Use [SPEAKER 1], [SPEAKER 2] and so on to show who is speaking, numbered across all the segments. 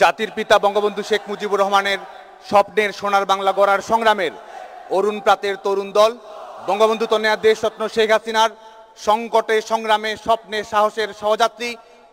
[SPEAKER 1] জাতির পিতা বঙ্গবন্ধু শেখ মুজিবুর রহমানের স্বপ্নের সোনার বাংলা গড়ার সংগ্রামের অরুণ প্রাতের তরুণ দল বঙ্গবন্ধু তনয়া দেশরত্ন শেখ হাসিনার সংকটে সংগ্রামে স্বপ্নে সাহসের সহযাত্রী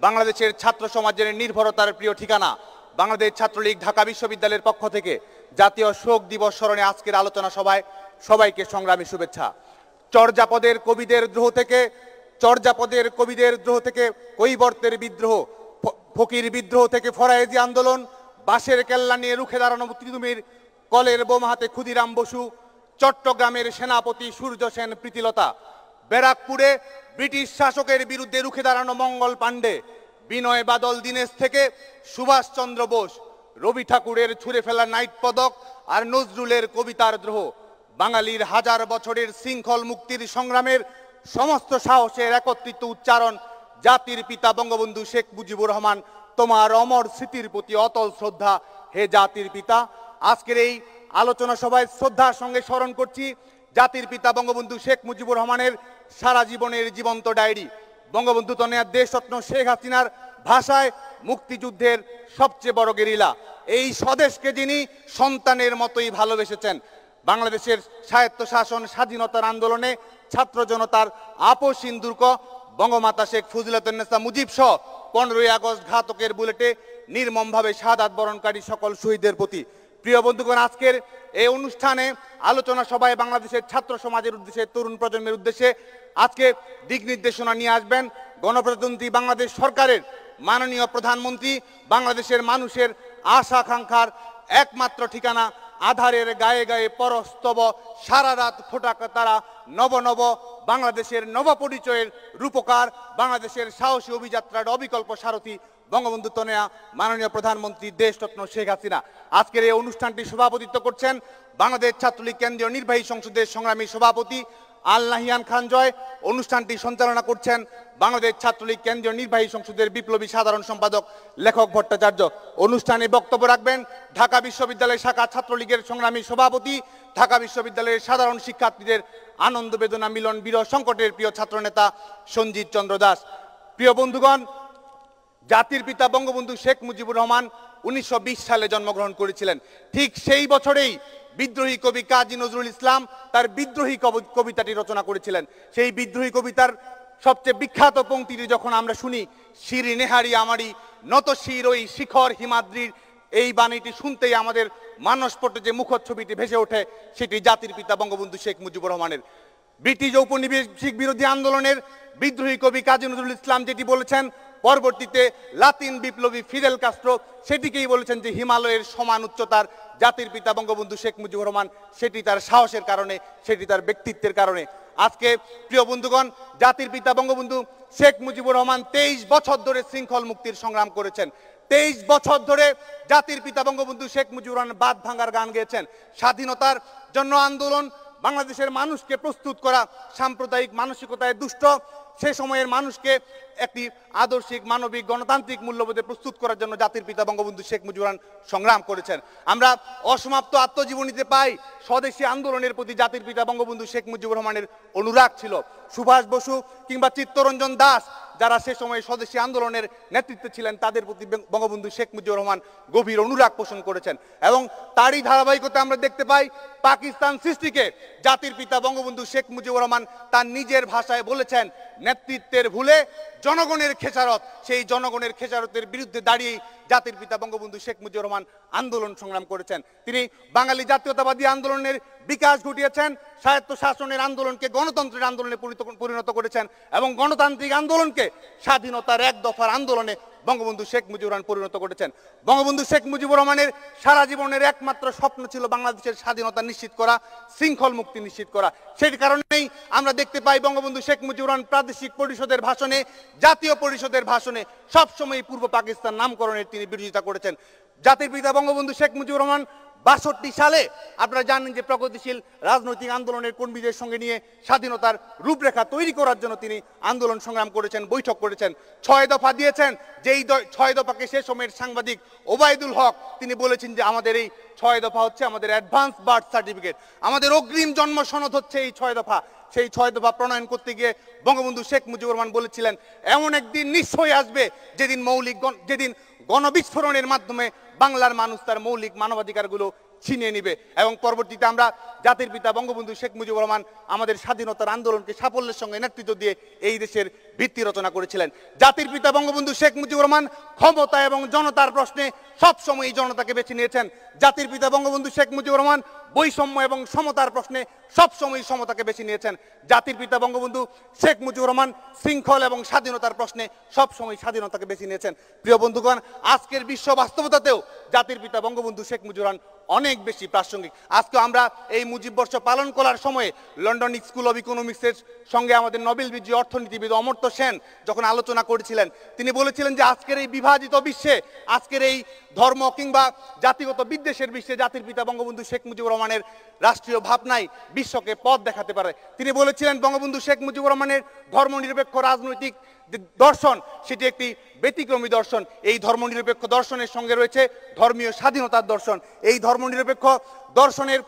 [SPEAKER 1] বাংলাদেশের ছাত্র সমাজের নির্ভরতার প্রিয় ঠিকানা বাংলাদেশ ছাত্রলীগ ঢাকা বিশ্ববিদ্যালয়ের পক্ষ থেকে জাতীয় শোক দিবস স্মরণে আজকের আলোচনা সভায় সবাইকে সংগ্রামী শুভেচ্ছা। চর্যাপদের কবিদের দ্রোহ থেকে কৈবর্তের বিদ্রোহ, ফকির বিদ্রোহ থেকে ফরায়েজি আন্দোলন, বাঁশের কেল্লা নিয়ে রুখে দাঁড়ানো তিতুমির, কলের বোমা হাতে ক্ষুদিরাম বসু, চট্টগ্রামের সেনাপতি সূর্য সেন প্রীতিলতা, ব্যারাকপুরে ব্রিটিশ শাসকের বিরুদ্ধে রুখে দাঁড়ানো মঙ্গল পাণ্ডে, বিনয় বাদল দীনেশ থেকে সুভাষচন্দ্র বোস, রবি ঠাকুরের ছুঁড়ে ফেলা নাইট পদক আর নজরুলের কবিতার দ্রোহ, বাঙালির হাজার বছরের শৃঙ্খল মুক্তির সংগ্রামের সমস্ত সাহসের একত্রিত উচ্চারণ জাতির পিতা বঙ্গবন্ধু শেখ মুজিবুর রহমান, তোমার অমর স্মৃতির প্রতি অতল শ্রদ্ধা হে জাতির পিতা। আজকের এই আলোচনা সভায় শ্রদ্ধার সঙ্গে স্মরণ করছি জাতির পিতা বঙ্গবন্ধু শেখ মুজিবুর রহমানের সারা জীবনের জীবন্ত ডায়েরি, বঙ্গবন্ধু তনয়া দেশরত্ন শেখ হাসিনার ভাষায় মুক্তিযুদ্ধের সবচেয়ে বড় গেরিলা। এই স্বদেশকে যিনি সন্তানের মতোই ভালোবেসেছেন, বাংলাদেশের স্বায়ত্তশাসন স্বাধীনতার আন্দোলনে ছাত্র জনতার আপোষ ইন্দুর্ক বঙ্গমাতা শেখ ফজিলাতুন্নেসা মুজিব সহ 15ই আগস্ট ঘাতকের বুলেটে নির্মমভাবে শাহাদাত বরণকারী সকল শহীদদের প্রতি। প্রিয় বন্ধুগণ, আজকের এই অনুষ্ঠানে আলোচনা সভায় বাংলাদেশের ছাত্র সমাজের উদ্দেশ্যে, তরুণ প্রজন্মের উদ্দেশ্যে আজকে দিক নির্দেশনা নিয়ে আসবেন গণপ্রজাতন্ত্রী বাংলাদেশ সরকারের মাননীয় প্রধানমন্ত্রী, বাংলাদেশের মানুষের আশা আকাঙ্ক্ষার একমাত্র ঠিকানা, আধারের গায়ে গায়ে পরস্তব সারা রাত ফোটাক তারা, নব নব বাংলাদেশের নব পরিচয়ের রূপকার, বাংলাদেশের সাহসী অভিযাত্রার অবিকল্প সারথী বঙ্গবন্ধু তনয়া মাননীয় প্রধানমন্ত্রী দেশরত্ন শেখ হাসিনা। আজকের এই অনুষ্ঠানটি সভাপতিত্ব করছেন বাংলাদেশ ছাত্রলীগ কেন্দ্রীয় নির্বাহী সংসদের সংগ্রামী সভাপতি আল নাহিয়ান খান জয়। অনুষ্ঠানটি সঞ্চালনা করছেন বাংলাদেশ ছাত্রলীগ কেন্দ্রীয় নির্বাহী সংসদের বিপ্লবী সাধারণ সম্পাদক লেখক ভট্টাচার্য। অনুষ্ঠানে বক্তব্য রাখবেন ঢাকা বিশ্ববিদ্যালয় শাখা ছাত্রলীগের সংগ্রামী সভাপতি, ঢাকা বিশ্ববিদ্যালয়ের সাধারণ শিক্ষার্থীদের আনন্দ বেদনা মিলন বিরহ সংকটের প্রিয় ছাত্রনেতা সঞ্জিত চন্দ্র দাস। প্রিয় বন্ধুগণ, জাতির পিতা বঙ্গবন্ধু শেখ মুজিবুর রহমান 1920 সালে জন্মগ্রহণ করেছিলেন। ঠিক সেই বছরেই বিদ্রোহী কবি কাজী নজরুল ইসলাম তার বিদ্রোহী কবিতাটি রচনা করেছিলেন। সেই বিদ্রোহী কবিতার সবচেয়ে বিখ্যাত পংক্তিটি যখন আমরা শুনি, শিরি নেহারি আমারি নত শির ওই শিখর হিমাদ্রির, এই বাণীটি শুনতেই আমাদের মানসপটে যে মুখচ্ছবিটি ভেসে ওঠে সেটি জাতির পিতা বঙ্গবন্ধু শেখ মুজিবুর রহমানের। ব্রিটিশ ঔপনিবেশিক বিরোধী আন্দোলনের বিদ্রোহী কবি কাজী নজরুল ইসলাম যেটি বলেছেন, পরবর্তীতে লাতিন বিপ্লবী ফিদেল কাস্ট্রো সেটিকেই বলেছেন যে হিমালয়ের সমান উচ্চতার জাতির পিতা বঙ্গবন্ধু শেখ মুজিবুর রহমান, সেটি তার সাহসের কারণে, সেটি তার ব্যক্তিত্বের কারণে। আজকে প্রিয় বন্ধুগণ, জাতির পিতা বঙ্গবন্ধু শেখ মুজিবুর রহমান 23 বছর ধরে শৃঙ্খল মুক্তির সংগ্রাম করেছেন। 23 বছর ধরে জাতির পিতা বঙ্গবন্ধু শেখ মুজিবুর রহমান বাদ ভাঙার গান গেয়েছেন। স্বাধীনতার জন্য আন্দোলন, বাংলাদেশের মানুষকে প্রস্তুত করা, সাম্প্রদায়িক মানসিকতায় দুষ্ট সে সময়ের মানুষকে একটি আদর্শিক মানবিক গণতান্ত্রিক মূল্যবোধে প্রস্তুত করার জন্য জাতির পিতা বঙ্গবন্ধু শেখ মুজিবুর রহমান সংগ্রাম করেছেন। আমরা অসমাপ্ত আত্মজীবনীতে পাই স্বদেশী আন্দোলনের প্রতি জাতির পিতা বঙ্গবন্ধু শেখ মুজিবুর রহমানের অনুরাগ ছিল। সুভাষ বসু কিংবা চিত্তরঞ্জন দাস যারা সে সময় স্বদেশী আন্দোলনের নেতৃত্বে ছিলেন, তাদের প্রতি বঙ্গবন্ধু শেখ মুজিবুর রহমান গভীর অনুরাগ পোষণ করেছেন। এবং তারই ধারাবাহিকতা আমরা দেখতে পাই পাকিস্তান সৃষ্টিকে জাতির পিতা বঙ্গবন্ধু শেখ মুজিবুর রহমান তার নিজের ভাষায় বলেছেন, নেতৃত্বের ভুলে জনগণের খেসারত। সেই জনগণের খেসারতের বিরুদ্ধে দাঁড়িয়েই জাতির পিতা বঙ্গবন্ধু শেখ মুজিবুর রহমান আন্দোলন সংগ্রাম করেছেন। তিনি বাঙালি জাতীয়তাবাদী আন্দোলনের বিকাশ ঘটিয়েছেন, স্বায়ত্ত শাসনের আন্দোলনকে গণতন্ত্রের আন্দোলনে পরিণত করেছেন এবং গণতান্ত্রিক আন্দোলনকে স্বাধীনতার এক দফার আন্দোলনে বঙ্গবন্ধু শেখ মুজিবুর রহমান পরিণত করেছেন। বঙ্গবন্ধু শেখ মুজিবুর রহমানের সারা জীবনের একমাত্র স্বপ্ন ছিল বাংলাদেশের স্বাধীনতা নিশ্চিত করা, শৃঙ্খল মুক্তি নিশ্চিত করা। সেই কারণেই আমরা দেখতে পাই বঙ্গবন্ধু শেখ মুজিবুর রহমান প্রাদেশিক পরিষদের ভাষণে, জাতীয় পরিষদের ভাষণে সবসময় পূর্ব পাকিস্তান নামকরণের তিনি বিরোধিতা করেছেন। জাতির পিতা বঙ্গবন্ধু শেখ মুজিবুর রহমান 62 সালে আপনারা জানেন যে প্রগতিশীল রাজনৈতিক আন্দোলনের কর্মীদের সঙ্গে নিয়ে স্বাধীনতার রূপরেখা তৈরি করার জন্য তিনি আন্দোলন সংগ্রাম করেছেন, বৈঠক করেছেন, 6 দফা দিয়েছেন। যেই 6 দফাকে সে সময়ের সাংবাদিক ওবায়দুল হক তিনি বলেছেন যে আমাদের এই 6 দফা হচ্ছে আমাদের অ্যাডভান্স বার্থ সার্টিফিকেট, আমাদের অগ্রিম জন্ম সনদ হচ্ছে এই 6 দফা। সেই 6 দফা প্রণয়ন করতে গিয়ে বঙ্গবন্ধু শেখ মুজিবুর রহমান বলেছিলেন, এমন একদিন নিশ্চয়ই আসবে যেদিন গণবিস্ফোরণের মাধ্যমে বাংলার মানুষ তার মৌলিক মানবাধিকারগুলো ছিনিয়ে নিবে। এবং পরবর্তীতে আমরা জাতির পিতা বঙ্গবন্ধু শেখ মুজিবুর রহমান আমাদের স্বাধীনতার আন্দোলনকে সাফল্যের সঙ্গে নেতৃত্ব দিয়ে এই দেশের ভিত্তি রচনা করেছিলেন। জাতির পিতা বঙ্গবন্ধু শেখ মুজিবুর রহমান ক্ষমতা এবং জনতার প্রশ্নে সবসময় জনতাকে বেছে নিয়েছেন। জাতির পিতা বঙ্গবন্ধু শেখ মুজিবুর রহমান বৈষম্য এবং সমতার প্রশ্নে সবসময় সমতাকে বেছে নিয়েছেন। জাতির পিতা বঙ্গবন্ধু শেখ মুজিবুর রহমান শৃঙ্খল এবং স্বাধীনতার প্রশ্নে সবসময় স্বাধীনতাকে বেছে নিয়েছেন। প্রিয় বন্ধুগণ, আজকের বিশ্ব বাস্তবতাতেও জাতির পিতা বঙ্গবন্ধু শেখ মুজিবুর রহমান অনেক বেশি প্রাসঙ্গিক। আজকে আমরা এই মুজিব বর্ষ পালন করার সময়ে লন্ডন স্কুল অব ইকোনমিক্সের সঙ্গে আমাদের নোবেল বিজয়ী অর্থনীতিবিদ অমর্ত্য সেন যখন আলোচনা করেছিলেন, তিনি বলেছিলেন যে আজকের এই বিভাজিত বিশ্বে, আজকের এই ধর্ম কিংবা জাতিগত বিদ্বেষের বিশ্বে জাতির পিতা বঙ্গবন্ধু শেখ মুজিবুর রহমানের রাষ্ট্রীয় ভাবনাই বিশ্বকে পথ দেখাতে পারে। তিনি বলেছিলেন বঙ্গবন্ধু শেখ মুজিবুর রহমানের ধর্মনিরপেক্ষ রাজনৈতিক যে দর্শন, সেটি একটি ব্যতিক্রমী দর্শন। এই ধর্মনিরপেক্ষ দর্শনের সঙ্গে রয়েছে ধর্মীয় স্বাধীনতার দর্শন। এই ধর্মনিরপেক্ষ দর্শনের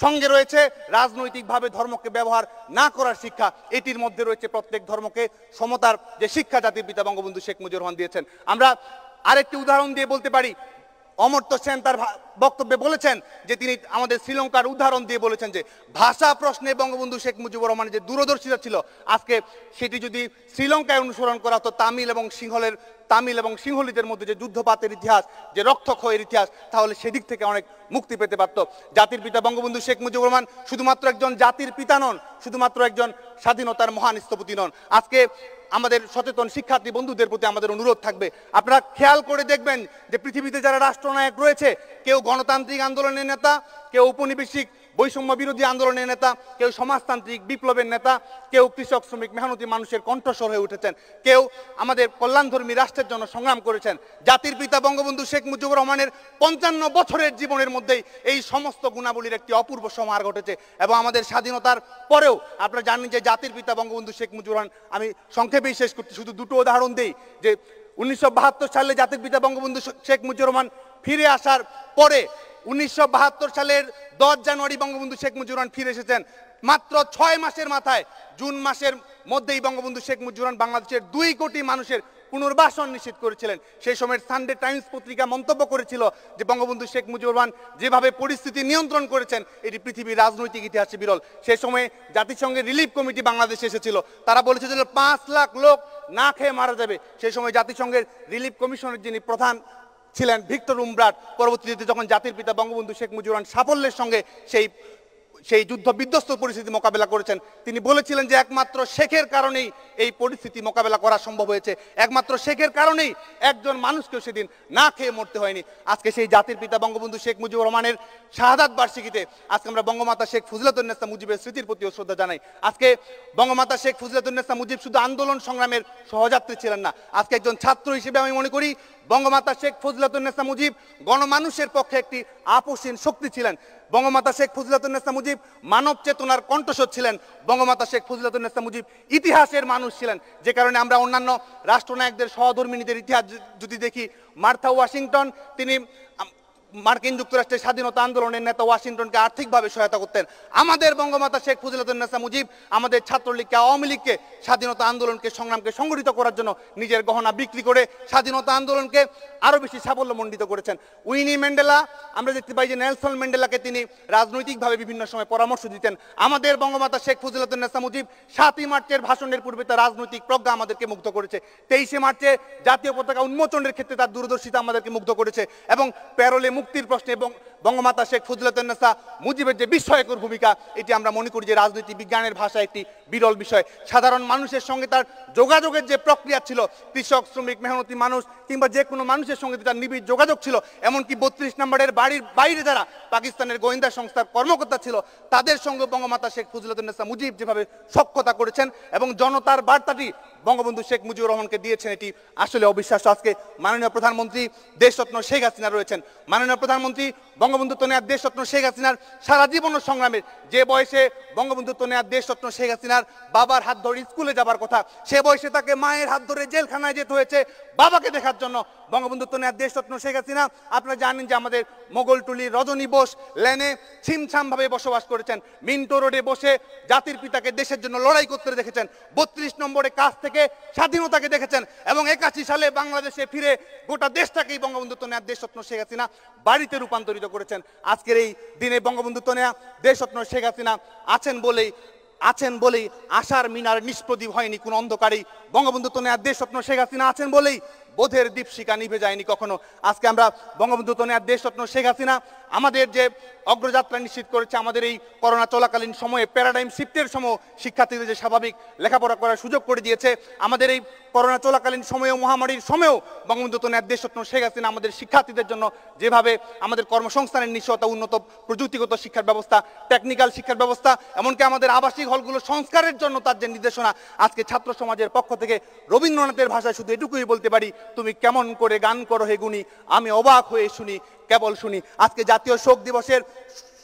[SPEAKER 1] সঙ্গে রয়েছে রাজনৈতিকভাবে ধর্মকে ব্যবহার না করার শিক্ষা। এটির মধ্যে রয়েছে প্রত্যেক ধর্মকে সমতার যে শিক্ষা জাতির পিতা বঙ্গবন্ধু শেখ মুজিবুর রহমান দিয়েছেন। আমরা আরেকটি উদাহরণ দিয়ে বলতে পারি, অমর্ত্য সেন তার বক্তব্যে বলেছেন যে তিনি আমাদের শ্রীলঙ্কার উদাহরণ দিয়ে বলেছেন যে ভাষা প্রশ্নে বঙ্গবন্ধু শেখ মুজিবুর রহমানের যে দূরদর্শিতা ছিল, আজকে সেটি যদি শ্রীলঙ্কায় অনুসরণ করা হতো তামিল এবং সিংহলীদের মধ্যে যে যুদ্ধপাতের ইতিহাস, যে রক্তক্ষয়ের ইতিহাস, তাহলে সেদিক থেকে অনেক মুক্তি পেতে পারত। জাতির পিতা বঙ্গবন্ধু শেখ মুজিবুর রহমান শুধুমাত্র একজন জাতির পিতা নন, শুধুমাত্র একজন স্বাধীনতার মহান স্থপতি নন। আজকে আমাদের সচেতন শিক্ষার্থী বন্ধুদের প্রতি আমাদের অনুরোধ থাকবে, আপনারা খেয়াল করে দেখবেন যে পৃথিবীতে যারা রাষ্ট্রনায়ক রয়েছে, কেউ গণতান্ত্রিক আন্দোলনের নেতা, কেউ উপনিবেশিক বৈষম্য বিরোধী আন্দোলনের নেতা, কেউ সমাজতান্ত্রিক বিপ্লবের নেতা, কেউ কৃষক শ্রমিক মেহনতি মানুষের কণ্ঠস্বর হয়ে উঠেছেন, কেউ আমাদের কল্যাণধর্মী রাষ্ট্রের জন্য সংগ্রাম করেছেন। জাতির পিতা বঙ্গবন্ধু শেখ মুজিবুর রহমানের 55 বছরের জীবনের মধ্যেই এই সমস্ত গুণাবলীর একটি অপূর্ব সমাহার ঘটেছে। এবং আমাদের স্বাধীনতার পরেও আপনারা জানেন যে জাতির পিতা বঙ্গবন্ধু শেখ মুজিবুর রহমান, আমি সংক্ষেপেই শেষ করতে শুধু দুটো উদাহরণ দেই, যে 1972 সালে জাতির পিতা বঙ্গবন্ধু শেখ মুজিবুর রহমান ফিরে আসার পরে 1972 সালের 10 জানুয়ারি বঙ্গবন্ধু শেখ মুজিবুর রহমান ফিরে এসেছেন। মাত্র 6 মাসের মাথায়, জুন মাসের মধ্যেই বঙ্গবন্ধু শেখ মুজিবুর রহমান বাংলাদেশের 2 কোটি মানুষের পুনর্বাসন নিশ্চিত করেছিলেন। সেই সময়ের সানডে টাইমস পত্রিকা মন্তব্য করেছিল যে বঙ্গবন্ধু শেখ মুজিবুর রহমান যেভাবে পরিস্থিতি নিয়ন্ত্রণ করেছেন, এটি পৃথিবীর রাজনৈতিক ইতিহাসে বিরল। সেই সময়ে জাতিসংঘের রিলিফ কমিটি বাংলাদেশে এসেছিল, তারা বলেছিল 5 লাখ লোক না খেয়ে মারা যাবে। সেই সময় জাতিসংঘের রিলিফ কমিশনের যিনি প্রধান ছিলেন ভিক্টর উমব্রাট, পরবর্তীতে যখন জাতির পিতা বঙ্গবন্ধু শেখ মুজিবুর রহমান সাফল্যের সঙ্গে সেই যুদ্ধ বিধ্বস্ত পরিস্থিতি মোকাবেলা করেছেন, তিনি বলেছিলেন যে একমাত্র শেখের কারণেই এই পরিস্থিতি মোকাবেলা করা সম্ভব হয়েছে, একমাত্র শেখের কারণেই একজন মানুষকেও সেদিন না খেয়ে মরতে হয়নি। আজকে সেই জাতির পিতা বঙ্গবন্ধু শেখ মুজিবুর রহমানের শাহাদাত বার্ষিকীতে আজকে আমরা বঙ্গমাতা শেখ ফজিলাতুন্নেসা মুজিবের স্মৃতির প্রতিও শ্রদ্ধা জানাই। আজকে বঙ্গমাতা শেখ ফজিলাতুন্নেসা মুজিব শুধু আন্দোলন সংগ্রামের সহযাত্রী ছিলেন না, আজকে একজন ছাত্র হিসেবে আমি মনে করি বঙ্গমাতা শেখ ফজিলাতুন্নেসা মুজিব গণমানুষের পক্ষে একটি আপসীন শক্তি ছিলেন। বঙ্গমাতা শেখ ফজিলাতুন্নেসা মুজিব মানব চেতনার কণ্ঠস্বর ছিলেন। বঙ্গমাতা শেখ ফজিলাতুন্নেসা মুজিব ইতিহাসের মানুষ ছিলেন, যে কারণে আমরা অন্যান্য রাষ্ট্রনায়কদের সহধর্মিনীদের ইতিহাস যদি দেখি, মার্থা ওয়াশিংটন, তিনি মার্কিন যুক্তরাষ্ট্রের স্বাধীনতা আন্দোলনের নেতা, ওয়াশিংটনকে আর্থিকভাবে সহায়তা করতেন। আমাদের বঙ্গমাতা শেখ ফজিলাতুন্নেসা মুজিব আমাদের ছাত্রলীগকে, আওয়ামী লীগকে, স্বাধীনতা আন্দোলনকে, সংগ্রামকে সংগঠিত করার জন্য নিজের গহনা বিক্রি করে স্বাধীনতা আন্দোলনকে আরো বেশি সাফল্যমণ্ডিত করেছেন। উইনি ম্যান্ডেলা, আমরা দেখতে পাই যে নেলসন ম্যান্ডেলাকে তিনি রাজনৈতিকভাবে বিভিন্ন সময় পরামর্শ দিতেন। আমাদের বঙ্গমাতা শেখ ফজিলাতুন্নেসা মুজিব 7ই মার্চের ভাষণের পূর্বে তার রাজনৈতিক প্রজ্ঞা আমাদেরকে মুগ্ধ করেছে। 23শে মার্চে জাতীয় পতাকা উন্মোচনের ক্ষেত্রে তার দূরদর্শিতা আমাদেরকে মুগ্ধ করেছে। এবং প্যারোলে মুক্তির প্রশ্নে এবং বঙ্গমাতা শেখ ফজিলাতুন্নেসা মুজিবের যে বিস্ময়কর ভূমিকা, এটি আমরা মনে করি যে রাজনীতি বিজ্ঞানের ভাষায় একটি বিরল বিষয়। সাধারণ মানুষের সঙ্গে তার যোগাযোগের যে প্রক্রিয়া ছিল, কৃষক শ্রমিক মেহনতি মানুষ কিংবা যে কোনো মানুষের সঙ্গে তার নিবিড় যোগাযোগ ছিল, এমনকি 32 নম্বরের বাড়ির বাইরে যারা পাকিস্তানের গোয়েন্দা সংস্থার কর্মকর্তা ছিল, তাদের সঙ্গে বঙ্গমাতা শেখ ফজিলাতুন্নেসা মুজিব যেভাবে সখ্যতা করেছেন এবং জনতার বার্তাটি বঙ্গবন্ধু শেখ মুজিবুর রহমানকে দিয়েছেন, এটি আসলে অবিশ্বাস্য। আজকে মাননীয় প্রধানমন্ত্রী দেশরত্ন শেখ হাসিনা রয়েছেন। মাননীয় প্রধানমন্ত্রী বঙ্গবন্ধু তনয়া দেশরত্ন শেখ হাসিনার সারা জীবন সংগ্রামের যে বয়সে বঙ্গবন্ধু তনয়া দেশরত্ন শেখ হাসিনার বাবার হাত ধরে স্কুলে যাবার কথা, সে বয়সে তাকে মায়ের হাত ধরে জেলখানায় যেতে হয়েছে বাবাকে দেখার জন্য। বঙ্গবন্ধু তনয়া দেশরত্ন শেখ হাসিনা। আপনারা জানেন যে আমাদের মোগলটুলির রজনী বোস লেনে ছিমছামভাবে বসবাস করেছেন, মিন্টো রোডে বসে জাতির পিতাকে দেশের জন্য লড়াই করতে দেখেছেন, 32 নম্বরে কাছ থেকে স্বাধীনতাকে দেখেছেন, এবং 81 সালে বাংলাদেশে ফিরে গোটা দেশটাকেই বঙ্গবন্ধু তনয়া দেশরত্ন শেখ হাসিনা বাড়িতে রূপান্তরিত করেছেন। আজকের এই দিনে বঙ্গবন্ধু তনয়া দেশরত্ন শেখ হাসিনা আছেন বলেই আশার মিনার নিষ্প্রদীপ হয়নি কোন অন্ধকারেই। বঙ্গবন্ধু তনয়া দেশরত্ন শেখ হাসিনা আছেন বলেই বোধের দীপশিখা নিভে যায়নি কখনো। আজকে আমরা বঙ্গবন্ধু তনয়া দেশরত্ন শেখ হাসিনা আমাদের যে অগ্রযাত্রা নিশ্চিত করেছে, আমাদের এই করোনা চলাকালীন সময়ে প্যারাডাইম শিফটের সময় শিক্ষার্থীদের যে স্বাভাবিক লেখাপড়া করার সুযোগ করে দিয়েছে, আমাদের এই করোনা চলাকালীন সময়েও মহামারীর সময়েও বঙ্গবন্ধু তনয়া দেশরত্ন শেখ হাসিনা আমাদের শিক্ষার্থীদের জন্য যেভাবে আমাদের কর্মসংস্থানের নিশ্চয়তা, উন্নত প্রযুক্তিগত শিক্ষার ব্যবস্থা, টেকনিক্যাল শিক্ষার ব্যবস্থা, এমনকি আমাদের আবাসিক হলগুলো সংস্কারের জন্য তার যে নির্দেশনা, আজকে ছাত্র সমাজের পক্ষ থেকে রবীন্দ্রনাথের ভাষায় শুধু এটুকুই বলতে পারি, তুমি কেমন করে গান করো হে গুণী, আমি অবাক হয়ে শুনি কেবল শুনি। আজকে জাতীয়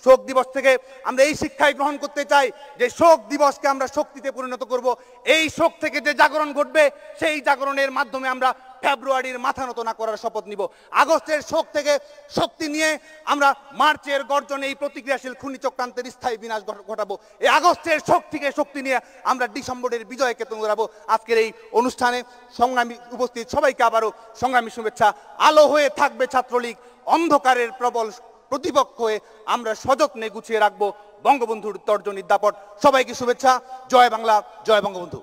[SPEAKER 1] শোক দিবস থেকে আমরা এই শিক্ষাই গ্রহণ করতে চাই যে শোক দিবসকে আমরা শক্তিতে পরিণত করব। এই শোক থেকে যে জাগরণ ঘটবে, সেই জাগরণের মাধ্যমে আমরা ফেব্রুয়ারির মাথা নত না করার শপথ নিব। আগস্টের শোক থেকে শক্তি নিয়ে আমরা মার্চের গর্জনে এই প্রতিক্রিয়াশীল খুনি চক্রান্তের স্থায়ী বিনাশ ঘটাবো। এই আগস্টের শোক থেকে শক্তি নিয়ে আমরা ডিসেম্বরের বিজয়কে তুলে ধরাবো। আজকের এই অনুষ্ঠানে সংগ্রামী উপস্থিত সবাইকে আবারও সংগ্রামী শুভেচ্ছা। আলো হয়ে থাকবে ছাত্রলীগ, অন্ধকারের প্রবল প্রতিপক্ষ হয়ে আমরা সযত্নে গুছিয়ে রাখবো বঙ্গবন্ধুর তর্জনীর দাপট। সবাইকে শুভেচ্ছা। জয় বাংলা, জয় বঙ্গবন্ধু।